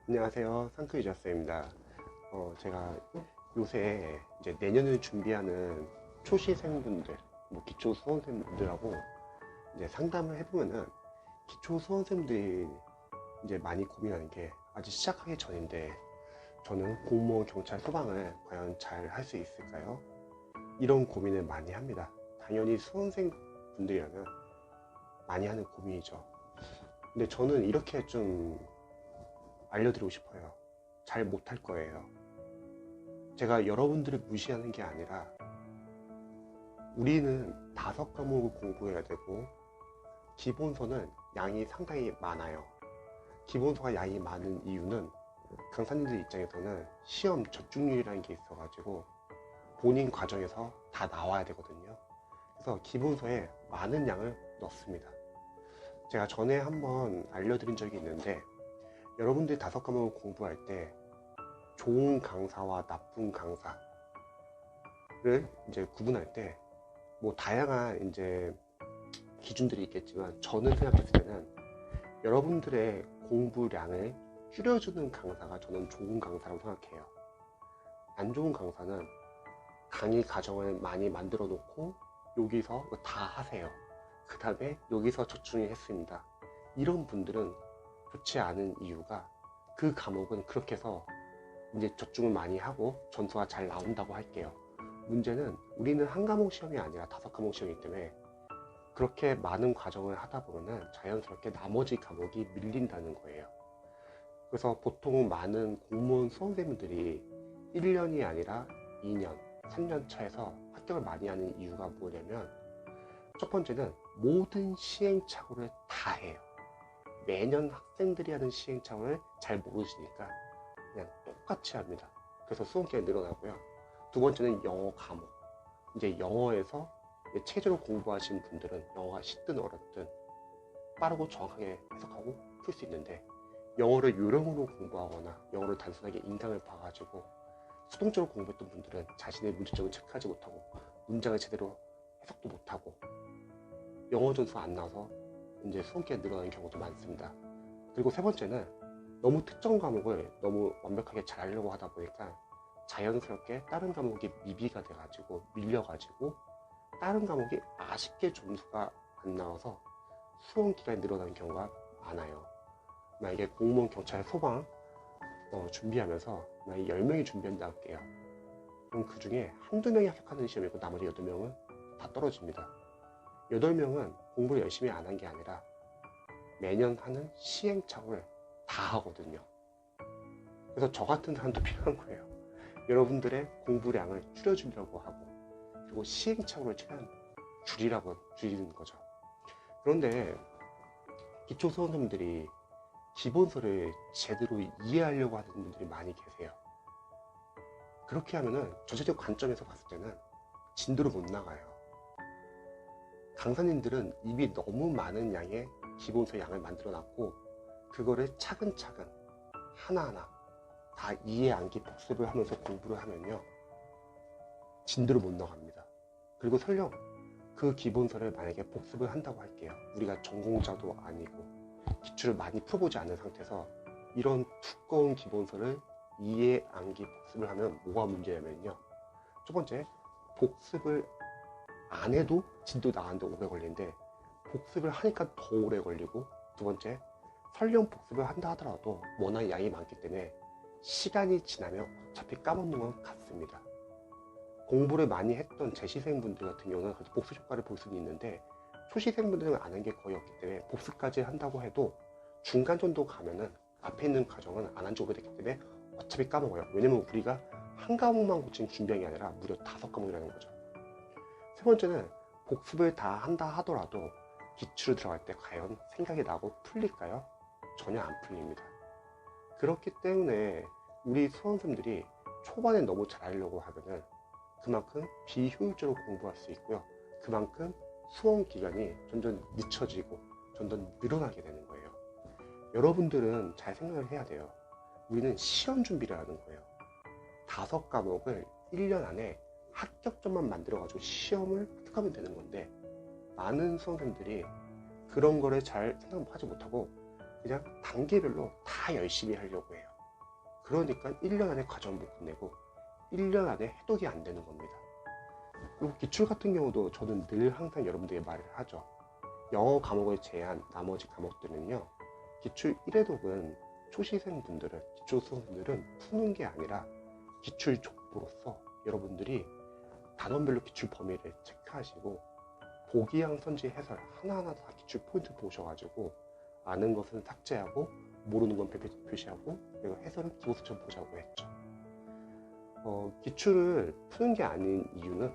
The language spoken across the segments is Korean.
안녕하세요. 상크 유저쌤입니다. 제가 요새 이제 내년을 준비하는 초시생분들, 뭐 기초 수험생분들하고 이제 상담을 해보면은 기초 수험생들이 이제 많이 고민하는 게 아직 시작하기 전인데 저는 공무원, 경찰, 소방을 과연 잘 할 수 있을까요? 이런 고민을 많이 합니다. 당연히 수험생분들이라면 많이 하는 고민이죠. 근데 저는 이렇게 좀 알려드리고 싶어요. 잘 못할 거예요. 제가 여러분들을 무시하는 게 아니라 우리는 5과목을 공부해야 되고 기본서는 양이 상당히 많아요. 기본서가 양이 많은 이유는 강사님들 입장에서는 시험 적중률이라는 게 있어가지고 본인 과정에서 다 나와야 되거든요. 그래서 기본서에 많은 양을 넣습니다. 제가 전에 한번 알려드린 적이 있는데 여러분들이 5과목을 공부할 때 좋은 강사와 나쁜 강사를 이제 구분할 때 뭐 다양한 이제 기준들이 있겠지만 저는 생각했을 때는 여러분들의 공부량을 줄여주는 강사가 저는 좋은 강사라고 생각해요. 안 좋은 강사는 강의 과정을 많이 만들어 놓고 여기서 다 하세요. 그 다음에 여기서 적중을 했습니다. 이런 분들은 좋지 않은 이유가 그 과목은 그렇게 해서 이제 적중을 많이 하고 점수가 잘 나온다고 할게요. 문제는 우리는 한 과목 시험이 아니라 5과목 시험이기 때문에 그렇게 많은 과정을 하다 보면은 자연스럽게 나머지 과목이 밀린다는 거예요. 그래서 보통 많은 공무원 수험생분들이 1년이 아니라 2년, 3년 차에서 합격을 많이 하는 이유가 뭐냐면 첫 번째는 모든 시행착오를 다 해요. 매년 학생들이 하는 시행착오를 잘 모르시니까 그냥 똑같이 합니다. 그래서 수험기간이 늘어나고요. 두 번째는 영어 과목. 이제 영어에서 체계적으로 공부하신 분들은 영어가 쉽든 어렵든 빠르고 정확하게 해석하고 풀 수 있는데 영어를 요령으로 공부하거나 영어를 단순하게 인강을 봐가지고 수동적으로 공부했던 분들은 자신의 문제점을 체크하지 못하고 문장을 제대로 해석도 못하고 영어 점수가 안 나와서 이제 수험기간이 늘어나는 경우도 많습니다. 그리고 세 번째는 너무 특정 과목을 너무 완벽하게 잘 하려고 하다 보니까 자연스럽게 다른 과목이 미비가 돼가지고 밀려가지고 다른 과목이 아쉽게 점수가 안 나와서 수험 기간이 늘어나는 경우가 많아요. 만약에 공무원, 경찰, 소방 준비하면서 만약에 10명이 준비한다 할게요. 그럼 그 중에 한두 명이 합격하는 시험이고 나머지 8명은 다 떨어집니다. 8명은 공부를 열심히 안 한 게 아니라 매년 하는 시행착오를 다 하거든요. 그래서 저 같은 사람도 필요한 거예요. 여러분들의 공부량을 줄여주려고 하고 그리고 시행착오를 최대한 줄이는 거죠. 그런데 기초수험생들이 기본서를 제대로 이해하려고 하는 분들이 많이 계세요. 그렇게 하면은 전체적 관점에서 봤을 때는 진도를 못 나가요. 강사님들은 이미 너무 많은 양의 기본서 양을 만들어 놨고 그거를 차근차근 하나하나 다 이해 암기 복습을 하면서 공부를 하면요 진도를 못 나갑니다. 그리고 설령 그 기본서를 만약에 복습을 한다고 할게요. 우리가 전공자도 아니고 기출을 많이 풀어보지 않은 상태에서 이런 두꺼운 기본서를 이해 암기 복습을 하면 뭐가 문제냐면요 첫 번째 복습을 안 해도 진도 나가는데 오래 걸리는데 복습을 하니까 더 오래 걸리고 두 번째 설령 복습을 한다 하더라도 워낙 양이 많기 때문에 시간이 지나면 어차피 까먹는 건 같습니다. 공부를 많이 했던 재시생분들 같은 경우는 복습 효과를 볼 수는 있는데 초시생분들은 아는 게 거의 없기 때문에 복습까지 한다고 해도 중간 정도 가면은 앞에 있는 과정은 안 한 지 오래됐기 때문에 어차피 까먹어요. 왜냐면 우리가 한 과목만 고치는 준비한 게 아니라 무려 5과목이라는 거죠. 세 번째는 복습을 다 한다 하더라도 기출을 들어갈 때 과연 생각이 나고 풀릴까요? 전혀 안 풀립니다. 그렇기 때문에 우리 수험생들이 초반에 너무 잘하려고 하면은 그만큼 비효율적으로 공부할 수 있고요. 그만큼 수험 기간이 점점 늦춰지고 점점 늘어나게 되는 거예요. 여러분들은 잘 생각을 해야 돼요. 우리는 시험 준비를 하는 거예요. 5과목을 1년 안에 합격점만 만들어가지고 시험을 합격하면 되는 건데 많은 수험생들이 그런 거를 잘 생각하지 못하고 그냥 단계별로 다 열심히 하려고 해요. 그러니까 1년 안에 과정을 못 끝내고 1년 안에 해독이 안 되는 겁니다. 그리고 기출 같은 경우도 저는 늘 항상 여러분들에게 말을 하죠. 영어 과목을 제한 나머지 과목들은요, 기출 1회독은 초시생분들은, 기초수험분들은 푸는 게 아니라 기출 족보로서 여러분들이 단원별로 기출 범위를 체크하시고 보기양 선지 해설 하나하나 다 기출 포인트 보셔가지고 아는 것은 삭제하고 모르는 건 표시하고 그리고 해설은 기호수처럼 보자고 했죠. 기출을 푸는 게 아닌 이유는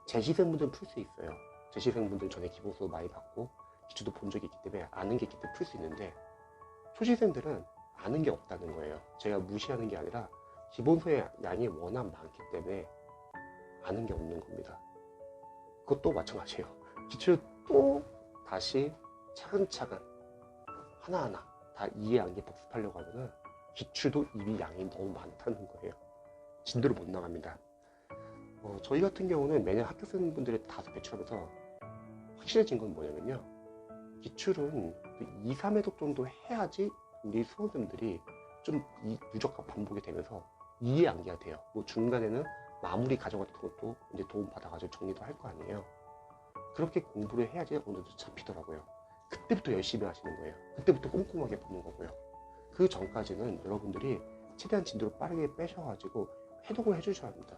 재시생분들은 풀 수 있어요. 재시생분들 전에 기본수 많이 받고 기출도 본 적이 있기 때문에 아는 게 있기 때문에 풀 수 있는데 초시생들은 아는 게 없다는 거예요. 제가 무시하는 게 아니라 기본서의 양이 워낙 많기 때문에 아는 게 없는 겁니다. 그것도 마찬가지예요. 기출 또 다시 차근차근 하나하나 다 이해한 게 복습하려고 하면은 기출도 이미 양이 너무 많다는 거예요. 진도를 못 나갑니다. 저희 같은 경우는 매년 합격생분들이 다수 배출하면서 확실해진 건 뭐냐면요, 기출은 2, 3회독 정도 해야지 우리 수험생들이 좀 누적과 반복이 되면서 이해 암기가 돼요. 뭐 중간에는 마무리 과정 같은 것도 이제 도움 받아가지고 정리도 할 거 아니에요. 그렇게 공부를 해야지 어느 정도 잡히더라고요. 그때부터 열심히 하시는 거예요. 그때부터 꼼꼼하게 보는 거고요. 그 전까지는 여러분들이 최대한 진도를 빠르게 빼셔가지고 해독을 해주셔야 합니다.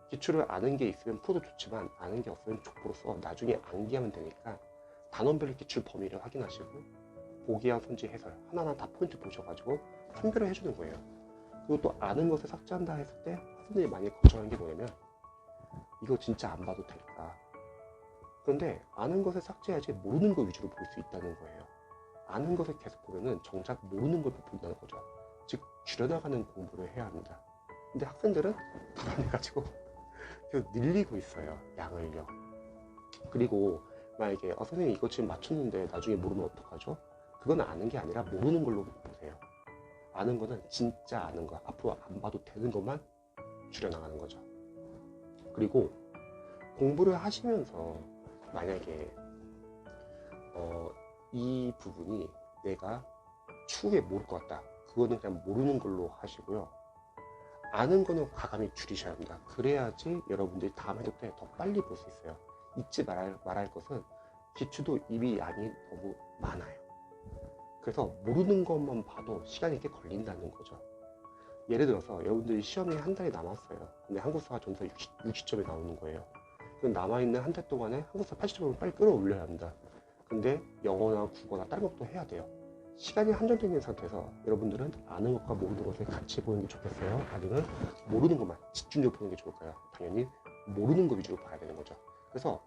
기출을 아는 게 있으면 풀어도 좋지만 아는 게 없으면 족보로서 나중에 암기하면 되니까 단원별 기출 범위를 확인하시고 보기와 선지 해설 하나하나 다 포인트 보셔가지고 판별을 해주는 거예요. 그리고 또 아는 것을 삭제한다 했을 때 학생들이 많이 걱정하는 게 뭐냐면 이거 진짜 안 봐도 될까? 그런데 아는 것을 삭제해야지 모르는 것 위주로 볼 수 있다는 거예요. 아는 것을 계속 보면은 정작 모르는 걸 본다는 거죠. 즉 줄여나가는 공부를 해야 합니다. 근데 학생들은 불안해가지고 계속 늘리고 있어요, 양을요. 그리고 만약에 선생님 이거 지금 맞췄는데 나중에 모르면 어떡하죠? 그건 아는 게 아니라 모르는 걸로 보세요. 아는 거는 진짜 아는 거, 앞으로 안 봐도 되는 것만 줄여나가는 거죠. 그리고 공부를 하시면서 만약에 이 부분이 내가 추후에 모를 것 같다, 그거는 그냥 모르는 걸로 하시고요. 아는 거는 과감히 줄이셔야 합니다. 그래야지 여러분들이 다음 해독 때 더 빨리 볼 수 있어요. 잊지 말할 것은 기출도 이미 양이 너무 많아요. 그래서 모르는 것만 봐도 시간이 꽤 걸린다는 거죠. 예를 들어서 여러분들이 시험이 한 달이 남았어요. 근데 한국사가 전서 60점이 나오는 거예요. 그럼 남아있는 한 달 동안에 한국사 80점을 빨리 끌어올려야 합니다. 근데 영어나 국어나 다른 것도 해야 돼요. 시간이 한정되어 있는 상태에서 여러분들은 아는 것과 모르는 것을 같이 보는 게 좋겠어요? 아니면 모르는 것만 집중적으로 보는 게 좋을까요? 당연히 모르는 것 위주로 봐야 되는 거죠. 그래서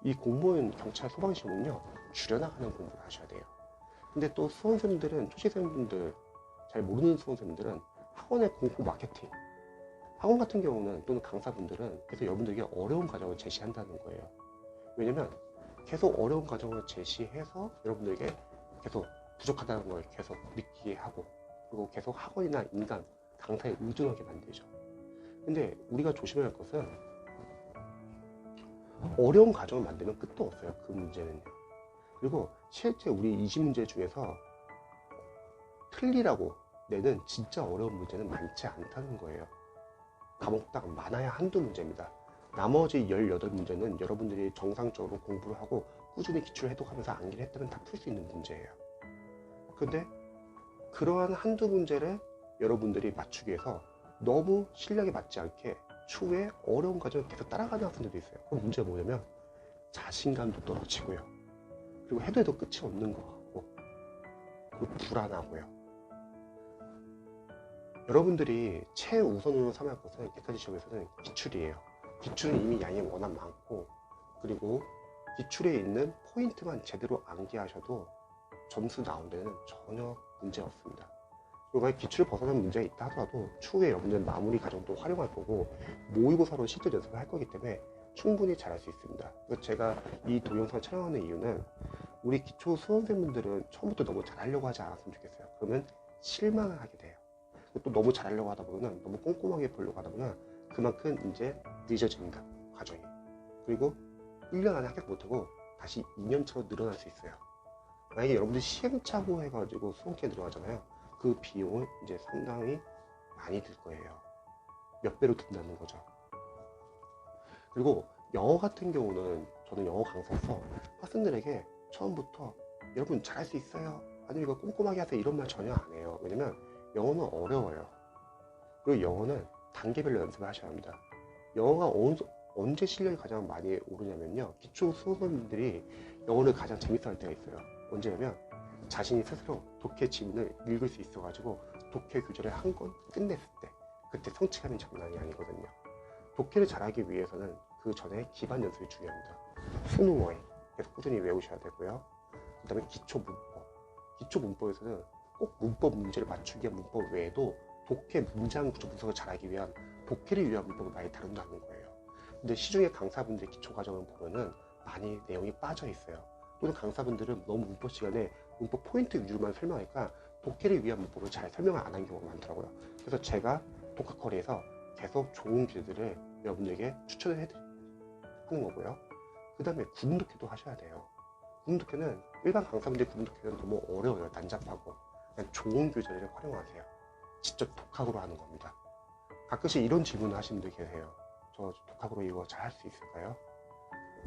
이 공무원, 경찰, 소방시험은요, 줄여나가는 공부를 하셔야 돼요. 근데 또 수험생들은, 초시생분들, 잘 모르는 수험생들은 학원의 공부 마케팅, 학원 같은 경우는 또는 강사분들은 계속 여러분들에게 어려운 과정을 제시한다는 거예요. 왜냐면 계속 어려운 과정을 제시해서 여러분들에게 계속 부족하다는 걸 계속 느끼게 하고, 그리고 계속 학원이나 인강, 강사에 의존하게 만들죠. 근데 우리가 조심해야 할 것은 어려운 과정을 만들면 끝도 없어요, 그 문제는요. 그리고 실제 우리 20문제 중에서 틀리라고 내는 진짜 어려운 문제는 많지 않다는 거예요. 과목당 많아야 한두 문제입니다. 나머지 18문제는 여러분들이 정상적으로 공부를 하고 꾸준히 기출 해독하면서 암기를 했다면 다 풀 수 있는 문제예요. 그런데 그러한 한두 문제를 여러분들이 맞추기 위해서 너무 실력에 맞지 않게 추후에 어려운 과정을 계속 따라가는 학생들도 있어요. 그럼 문제가 뭐냐면 자신감도 떨어지고요. 그리고 해도 끝이 없는 것 같고, 그리고 불안하고요. 여러분들이 최우선으로 삼을 것은 객관식 시험에서는 기출이에요. 기출은 이미 양이 워낙 많고, 그리고 기출에 있는 포인트만 제대로 암기하셔도 점수 나온 데는 전혀 문제 없습니다. 그리고 기출을 벗어난 문제가 있다 하더라도 추후에 여러분들은 마무리 과정도 활용할 거고 모의고사로 실제 연습을 할 거기 때문에 충분히 잘할 수 있습니다. 그래서 제가 이 동영상을 촬영하는 이유는 우리 기초 수험생분들은 처음부터 너무 잘하려고 하지 않았으면 좋겠어요. 그러면 실망을 하게 돼요. 또 너무 잘하려고 하다 보면, 너무 꼼꼼하게 보려고 하다 보면 그만큼 이제 늦어집니다, 과정이. 그리고 1년 안에 합격 못하고 다시 2년차로 늘어날 수 있어요. 만약에 여러분들 시행착오 해가지고 수험기에 들어가잖아요. 그 그 비용은 이제 상당히 많이 들 거예요. 몇 배로 든다는 거죠. 그리고 영어 같은 경우는 저는 영어 강사로서 학생들에게 처음부터 여러분 잘할 수 있어요, 아니면 이거 꼼꼼하게 하세요, 이런 말 전혀 안 해요. 왜냐면 영어는 어려워요. 그리고 영어는 단계별로 연습을 하셔야 합니다. 영어가 언제 실력이 가장 많이 오르냐면요, 기초 수험생들이 영어를 가장 재밌어 할 때가 있어요. 언제냐면 자신이 스스로 독해 지문을 읽을 수 있어 가지고 독해 교재를 한 권 끝냈을 때, 그때 성취감이 장난이 아니거든요. 독해를 잘하기 위해서는 그 전에 기반 연습이 중요합니다. 수능 어휘 계속 꾸준히 외우셔야 되고요. 그 다음에 기초 문법, 기초 문법에서는 꼭 문법 문제를 맞추기 위한 문법 외에도 독해 문장 구조 분석을 잘하기 위한 독해를 위한 문법을 많이 다룬다는 거예요. 근데 시중에 강사분들의 기초 과정을 보면은 많이 내용이 빠져 있어요. 또는 강사분들은 너무 문법 시간에 문법 포인트 위주로만 설명하니까 독해를 위한 문법을 잘 설명을 안 하는 경우가 많더라고요. 그래서 제가 독학거리에서 계속 좋은 길들을 여러분들에게 추천을 하는 거고요. 그 다음에 구문 독해도 하셔야 돼요. 구문 독해는 일반 강사분들의 구문 독해는 너무 어려워요. 난잡하고. 그냥 좋은 교재를 활용하세요. 직접 독학으로 하는 겁니다. 가끔씩 이런 질문을 하시는 분들 계세요. 저 독학으로 이거 잘 할 수 있을까요?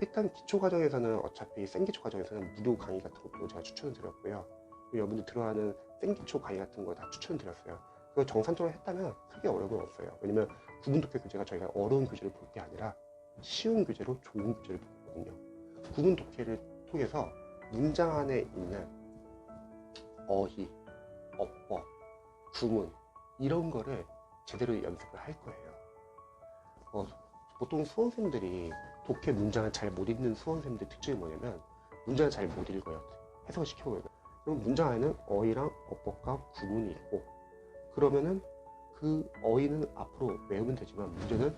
일단 기초 과정에서는 어차피 생기초 과정에서는 무료 강의 같은 것도 제가 추천을 드렸고요. 여러분들 들어가는 생기초 강의 같은 거 다 추천을 드렸어요. 그거 정상적으로 했다면 크게 어려움은 없어요. 왜냐면 구문 독해 교재가 저희가 어려운 교재를 볼 게 아니라 쉬운 교재로 좋은 교재를 보거든요. 구문 독해를 통해서 문장 안에 있는 어휘, 어법, 구문 이런 거를 제대로 연습을 할 거예요. 보통 수험생들이 독해 문장을 잘 못 읽는 수험생들의 특징이 뭐냐면 문장을 잘 못 읽어요. 해석을 시켜보면. 그럼 문장 안에는 어휘랑 어법과 구문이 있고, 그러면은 그 어휘는 앞으로 외우면 되지만 문제는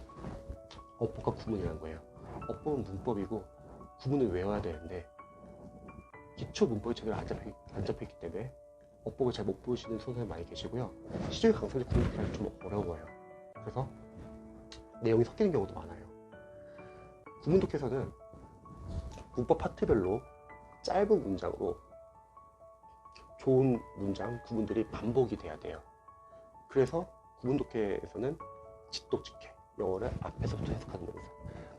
어법과 구문이라는 거예요. 어법은 문법이고 구문을 외워야 되는데 기초 문법이 제대로 안 잡혀있기 때문에 어법을 잘 못 보시는 수험생이 많이 계시고요. 시중에 강사들 구문하기 좀 어려워요. 그래서 내용이 섞이는 경우도 많아요. 구문 독해에서는 문법 파트별로 짧은 문장으로 좋은 문장, 구문들이 반복이 돼야 돼요. 그래서 구문 독해에서는 직독직해, 영어를 앞에서부터 해석하는 거죠.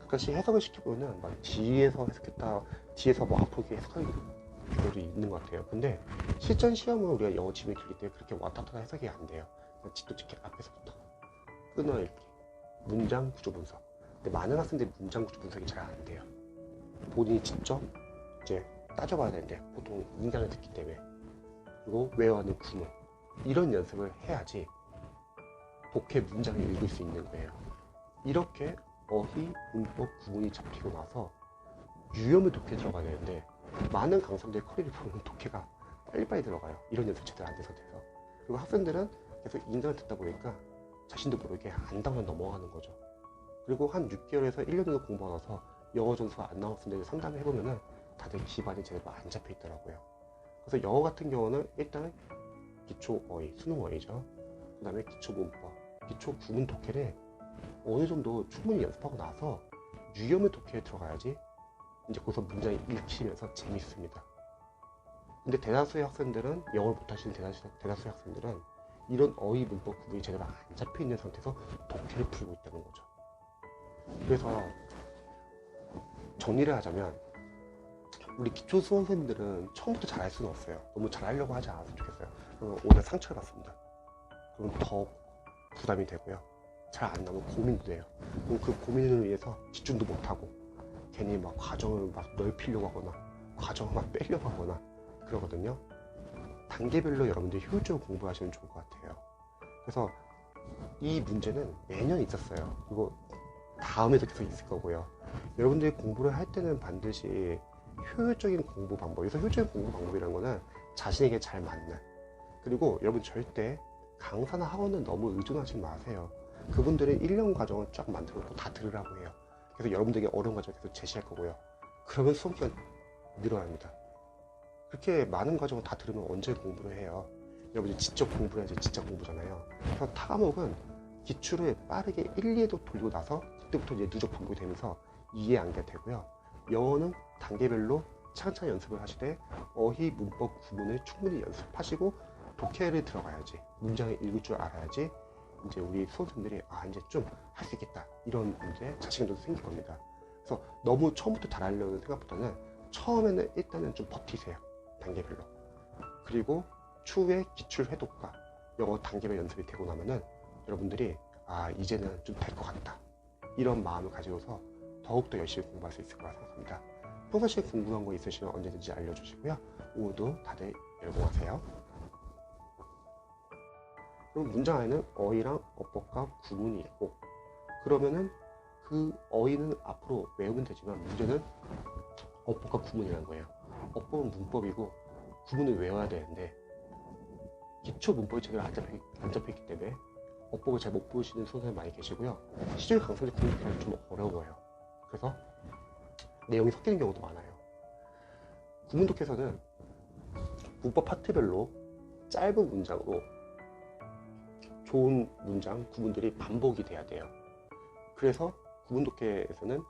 가끔씩 해석을 시켜보면 막 뒤에서 해석했다, 뒤에서 뭐 앞으로 해석하는 경우도 있는 것 같아요. 근데 실전 시험은 우리가 영어 지문이 길기 때문에 그렇게 왔다 갔다 해석이 안 돼요. 직독직해, 앞에서부터 끊어읽기, 문장 구조 분석. 근데 많은 학생들이 문장 구조 분석이 잘 안 돼요. 본인이 직접 이제 따져봐야 되는데 보통 인강을 듣기 때문에. 그리고 외워야 하는 구문, 이런 연습을 해야지 독해 문장을 읽을 수 있는 거예요. 이렇게 어휘, 문법, 구문이 잡히고 나서 유형의 독해에 들어가야 되는데 많은 강사들의 커리를 보면 독해가 빨리빨리 들어가요. 이런 연습 제대로 안 된 상태에서. 그리고 학생들은 계속 인강을 듣다 보니까 자신도 모르게 안다고 넘어가는 거죠. 그리고 한 6개월에서 1년 정도 공부하고 나서 영어 점수가 안 나왔을 때 상담을 해보면 다들 기반이 제대로 안 잡혀 있더라고요. 그래서 영어 같은 경우는 일단 기초 어휘, 수능 어휘죠. 그 다음에 기초 문법, 기초 구문 독해를 어느 정도 충분히 연습하고 나서 유형의 독해에 들어가야지 이제 거기서 문장이 읽히면서 재밌습니다. 근데 대다수의 학생들은, 영어를 못하시는 대다수의 학생들은 이런 어휘, 문법, 구문이 제대로 안 잡혀 있는 상태에서 독해를 풀고 있다는 거죠. 그래서 정리를 하자면 우리 기초 수험생들은 처음부터 잘할 수는 없어요. 너무 잘하려고 하지 않았으면 좋겠어요. 그러면 오히려 상처를 받습니다. 그럼 더 부담이 되고요. 잘 안 나오면 고민도 돼요. 그럼 그 고민을 위해서 집중도 못하고 괜히 막 과정을 막 넓히려고 하거나 과정을 막 빼려고 하거나 그러거든요. 단계별로 여러분들이 효율적으로 공부하시면 좋을 것 같아요. 그래서 이 문제는 매년 있었어요. 그리고 다음에도 계속 있을 거고요. 여러분들이 공부를 할 때는 반드시 효율적인 공부 방법, 여기서 효율적인 공부 방법이라는 거는 자신에게 잘 맞는, 그리고 여러분 절대 강사나 학원은 너무 의존하지 마세요. 그분들은 1년 과정을 쫙 만들어 놓고 다 들으라고 해요. 그래서 여러분들에게 어려운 과정을 계속 제시할 거고요. 그러면 수업 시간 늘어야 합니다. 그렇게 많은 과정을 다 들으면 언제 공부를 해요? 여러분이 직접 공부를 해야지 진짜 공부잖아요. 그래서 타 과목은 기출을 빠르게 1, 2회도 돌리고 나서 그때부터 이제 누적 공부가 되면서 이해 안개가 되고요. 영어는 단계별로 차근차근 연습을 하시되 어휘, 문법, 구문을 충분히 연습하시고 독해를 들어가야지, 문장을 읽을 줄 알아야지 이제 우리 수험생들이 이제 좀 할 수 있겠다, 이런 이제 자신감도 생길 겁니다. 그래서 너무 처음부터 잘하려는 생각보다는 처음에는 일단은 좀 버티세요, 단계별로. 그리고 추후에 기출 회독과 영어 단계별 연습이 되고 나면은 여러분들이 이제는 좀 될 것 같다, 이런 마음을 가지고서 더욱더 열심히 공부할 수 있을 거라 생각합니다. 평상시에 궁금한 거 있으시면 언제든지 알려주시고요. 오늘도 다들 열공하세요. 그럼 문장 안에는 어휘랑 어법과 구문이 있고, 그러면은 그 어휘는 앞으로 외우면 되지만 문제는 어법과 구문이라는 거예요. 어법은 문법이고 구문을 외워야 되는데 기초 문법이 제대로 안 잡혀있기 때문에 어법을 잘 못 보시는 선생님 많이 계시고요. 시중 강사들 공부하기 좀 어려워요. 그래서 내용이 섞이는 경우도 많아요. 구문 독해에서는 문법 파트별로 짧은 문장으로 좋은 문장, 구문들이 반복이 돼야 돼요. 그래서 구문 독해에서는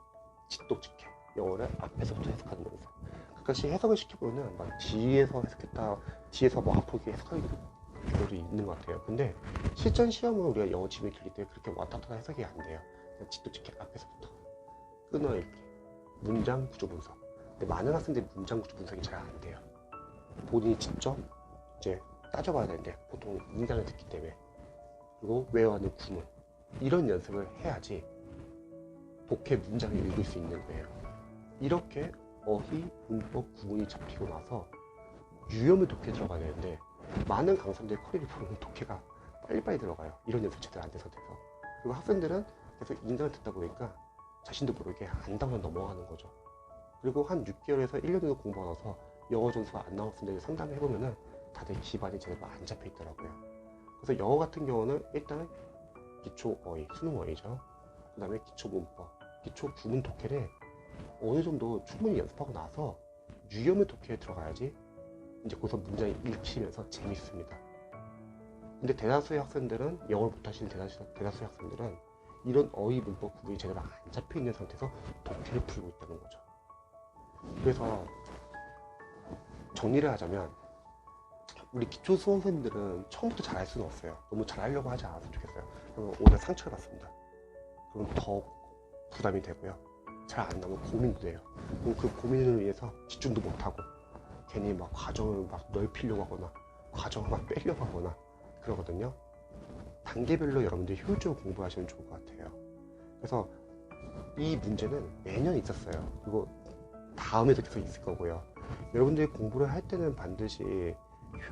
지독직해, 영어를 앞에서부터 해석하는 연습. 가끔씩 해석을 시켜보면 막 뒤에서 해석했다, 뒤에서 뭐 앞으로 해석하는 경우도 있는 것 같아요. 근데 실전 시험은 우리가 영어 지문이 길기 때문에 그렇게 왔다 갔다 해석이 안 돼요. 그냥 지독직해, 앞에서부터 끊어읽기, 문장 구조 분석. 근데 많은 학생들이 문장 구조 분석이 잘 안 돼요. 본인이 직접 이제 따져봐야 되는데 보통 문장을 듣기 때문에. 그리고 외워하는 구문, 이런 연습을 해야지 독해 문장을 읽을 수 있는 거예요. 이렇게 어휘, 문법, 구문이 잡히고 나서 유형의 독해에 들어가야 되는데 많은 강사들의 커리를 보면 독해가 빨리빨리 들어가요. 이런 연습 제대로 안 된 상태에서. 그리고 학생들은 계속 인강을 듣다 보니까 자신도 모르게 안다고 넘어가는 거죠. 그리고 한 6개월에서 1년 정도 공부하고 나서 영어 점수가 안 나온 학생들 상담을 해보면은 다들 기반이 제대로 안 잡혀 있더라고요. 그래서 영어 같은 경우는 일단은 기초 어휘, 수능 어휘죠. 그 다음에 기초 문법, 기초 구문 독해를 어느 정도 충분히 연습하고 나서 유형의 독해에 들어가야지 이제 거기서 문장을 읽히면서 재밌습니다. 근데 대다수의 학생들은, 영어를 못하시는 대다수의 학생들은 이런 어휘, 문법, 구문이 제대로 안 잡혀 있는 상태에서 독해를 풀고 있다는 거죠. 그래서 정리를 하자면 우리 기초 수험생들은 처음부터 잘할 수는 없어요. 너무 잘하려고 하지 않았으면 좋겠어요. 그러면 오히려 상처를 받습니다. 그럼 더 부담이 되고요. 잘 안 나오면 고민도 돼요. 그럼 그 고민을 위해서 집중도 못하고 괜히 막 과정을 막 넓히려고 하거나 과정을 막 빼려고 하거나 그러거든요. 단계별로 여러분들이 효율적으로 공부하시면 좋을 것 같아요. 그래서 이 문제는 매년 있었어요. 그리고 다음에도 계속 있을 거고요. 여러분들이 공부를 할 때는 반드시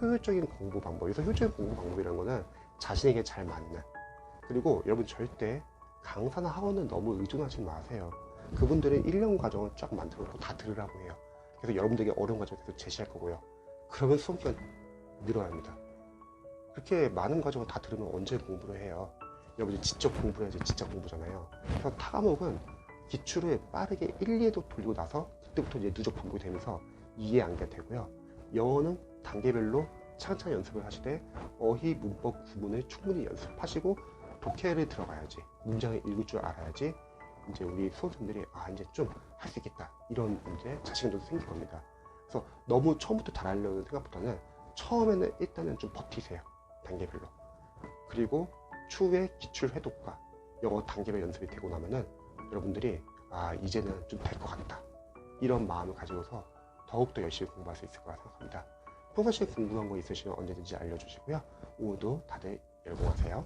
효율적인 공부 방법, 여기서 효율적인 공부 방법이라는 거는 자신에게 잘 맞는, 그리고 여러분 절대 강사나 학원은 너무 의존하지 마세요. 그분들은 1년 과정을 쫙 만들어 놓고 다 들으라고 해요. 그래서 여러분들에게 어려운 과정을 계속 제시할 거고요. 그러면 수험 기간 늘어야 합니다. 그렇게 많은 과정을 다 들으면 언제 공부를 해요? 여러분들이 직접 공부를 해야지 진짜 공부잖아요. 그래서 타과목은 기출을 빠르게 1, 2회도 돌리고 나서 그때부터 이제 누적 반복이 되면서 이해 안게 되고요. 영어는 단계별로 차근차근 연습을 하시되 어휘, 문법, 구문을 충분히 연습하시고 독해를 들어가야지, 문장을 읽을 줄 알아야지 이제 우리 수험생들이 이제 좀 할 수 있겠다, 이런 이제 자신감도 생길 겁니다. 그래서 너무 처음부터 잘하려는 생각보다는 처음에는 일단은 좀 버티세요, 단계별로. 그리고 추후에 기출 회독과 영어 단계별 연습이 되고 나면은 여러분들이 이제는 좀 될 것 같다, 이런 마음을 가지고서 더욱더 열심히 공부할 수 있을 거라 생각합니다. 평상시에 궁금한 거 있으시면 언제든지 알려주시고요. 오늘도 다들 열공하세요.